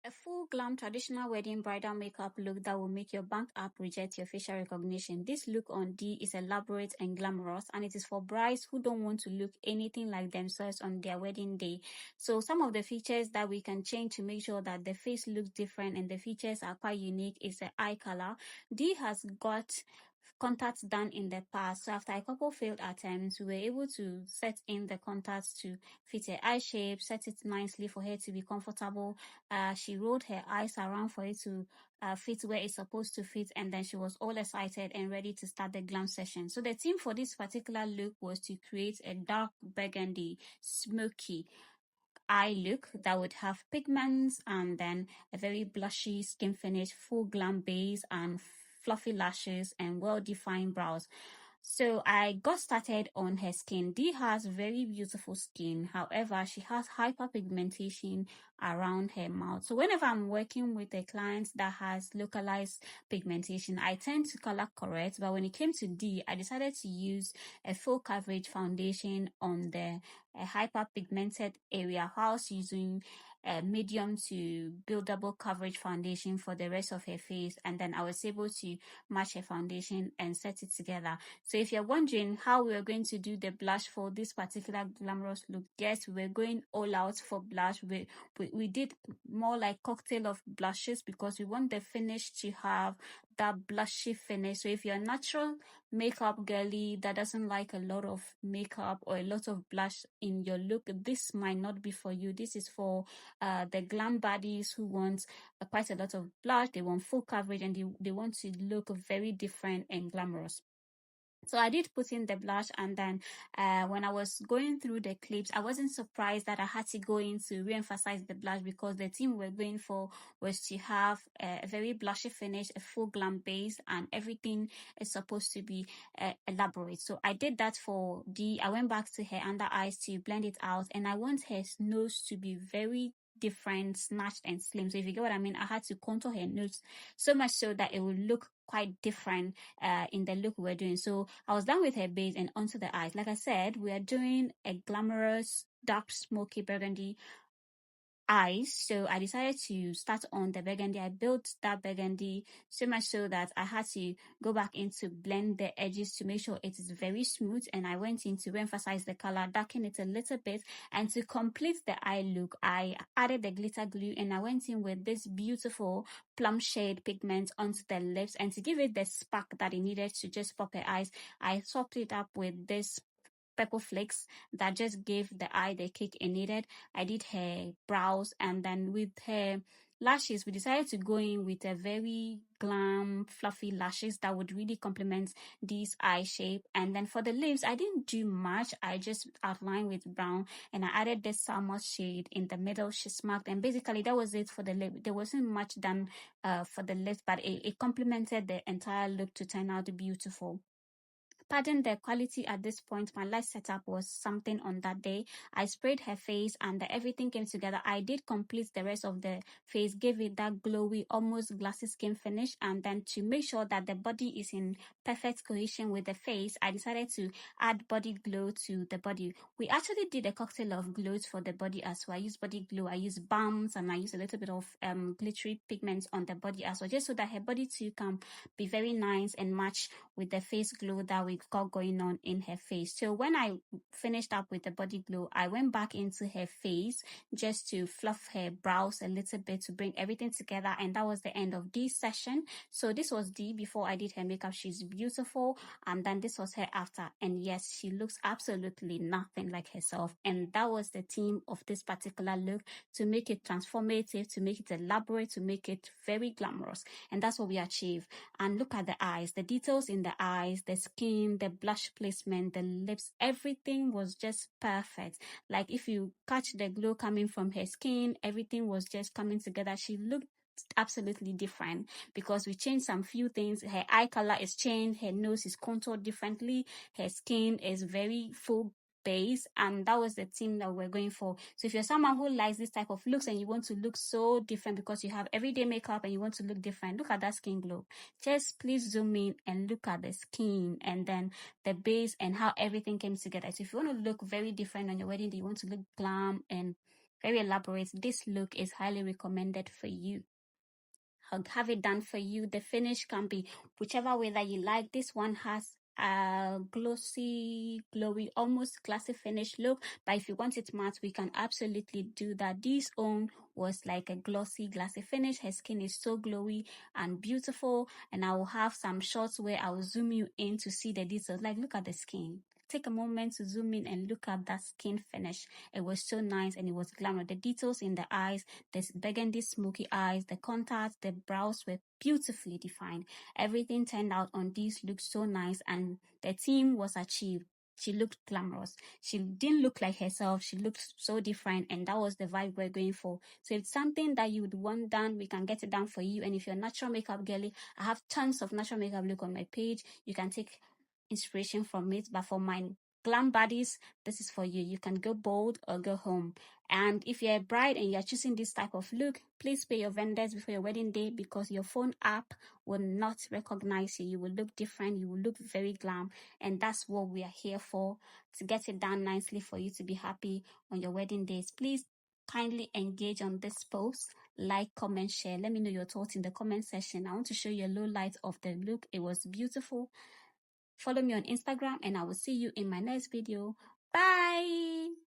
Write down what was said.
A full glam traditional wedding bridal makeup look that will make your bank app reject your facial recognition. This look on D is elaborate and glamorous, and it is for brides who don't want to look anything like themselves on their wedding day. So some of the features that we can change to make sure that the face looks different and the features are quite unique is the eye color. D has got contacts done in the past. So after a couple failed attempts, we were able to set in the contacts to fit her eye shape, set it nicely for her to be comfortable. She rolled her eyes around for it to fit where it's supposed to fit, and then she was all excited and ready to start the glam session. So the theme for this particular look was to create a dark burgundy, smoky eye look that would have pigments and then a very blushy skin finish, full glam base, and fluffy lashes and well-defined brows. So I got started on her skin. Dee has very beautiful skin. However, she has hyperpigmentation around her mouth. So whenever I'm working with a client that has localized pigmentation, I tend to color correct. But when it came to Dee, I decided to use a full coverage foundation on the hyperpigmented area whilst using a medium to buildable coverage foundation for the rest of her face, and then I was able to match her foundation and set it together. So if you're wondering how we are going to do the blush for this particular glamorous look, yes, we were going all out for blush. We did more like cocktail of blushes because we want the finish to have that blushy finish. So if you're a natural makeup girly that doesn't like a lot of makeup or a lot of blush in your look, this might not be for you. This is for the glam bodies who want quite a lot of blush. They want full coverage and they want to look very different and glamorous. So I did put in the blush, and then when I was going through the clips, I wasn't surprised that I had to go in to re-emphasize the blush because the theme we're going for was to have a very blushy finish, a full glam base, and everything is supposed to be elaborate. So I did that for Dee. I went back to her under eyes to blend it out, and I want her nose to be very different, snatched and slim. So if you get what I mean, I had to contour her nose so much so that it would look quite different in the look we're doing. So I was done with her base and onto the eyes. Like I said, we are doing a glamorous dark smoky burgundy eyes. So I decided to start on the burgundy. I built that burgundy so much so that I had to go back in to blend the edges to make sure it is very smooth, and I went in to emphasize the color, darken it a little bit, and to complete the eye look I added the glitter glue and I went in with this beautiful plum shade pigment onto the lips, and to give it the spark that it needed to just pop her eyes, I swapped it up with this purple flakes that just gave the eye the kick it needed. I did her brows, and then with her lashes, we decided to go in with a very glam, fluffy lashes that would really complement this eye shape. And then for the lips, I didn't do much. I just outlined with brown, and I added this salmon shade in the middle. She's marked, and basically that was it for the lip. There wasn't much done for the lips, but it complemented the entire look to turn out beautiful. Pardon the quality at this point. My light setup was something on that day. I sprayed her face and everything came together. I did complete the rest of the face, gave it that glowy, almost glassy skin finish. And then to make sure that the body is in perfect cohesion with the face, I decided to add body glow to the body. We actually did a cocktail of glows for the body as well. I used body glow, I used balms, and I used a little bit of glittery pigments on the body as well, just so that her body too can be very nice and match with the face glow that we've got going on in her face. So when I finished up with the body glow, I went back into her face just to fluff her brows a little bit to bring everything together, and that was the end of this session. So this was Dee before I did her makeup. She's beautiful, and then this was her after, and yes, she looks absolutely nothing like herself. And that was the theme of this particular look, to make it transformative, to make it elaborate, to make it very glamorous, and that's what we achieved. And look at the eyes, the details in the eyes, the skin, the blush placement, the lips, everything was just perfect. Like if you catch the glow coming from her skin, everything was just coming together. She looked absolutely different because we changed some few things. Her eye color is changed, her nose is contoured differently, her skin is very full base, and that was the theme that we're going for. So if you're someone who likes this type of looks and you want to look so different because you have everyday makeup and you want to look different, look at that skin glow. Just please zoom in and look at the skin and then the base and how everything came together. So if you want to look very different on your wedding day, you want to look glam and very elaborate. This look is highly recommended for you. I'll have it done for you. The finish can be whichever way that you like. This one has a glossy, glowy, almost glassy finish look, but if you want it matte, we can absolutely do that. This own was like a glossy, glassy finish. Her skin is so glowy and beautiful, and I will have some shots where I will zoom you in to see the details. Like, look at the skin. Take a moment to zoom in and look at that skin finish. It was so nice and it was glamorous. The details in the eyes, the burgundy smoky eyes, the contacts, the brows were beautifully defined. Everything turned out on these looked so nice and the theme was achieved. She looked glamorous. She didn't look like herself. She looked so different, and that was the vibe we're going for. So if it's something that you would want done, we can get it done for you. And if you're a natural makeup girly, I have tons of natural makeup look on my page. You can take inspiration from it. But for my glam bodies, this is for you. You can go bold or go home. And if you're a bride and you're choosing this type of look, please pay your vendors before your wedding day, because your phone app will not recognize you. You will look different. You will look very glam. And that's what we are here for, to get it done nicely for you to be happy on your wedding days. Please kindly engage on this post. Like, comment, share. Let me know your thoughts in the comment section. I want to show you a low light of the look. It was beautiful. Follow me on Instagram and I will see you in my next video. Bye.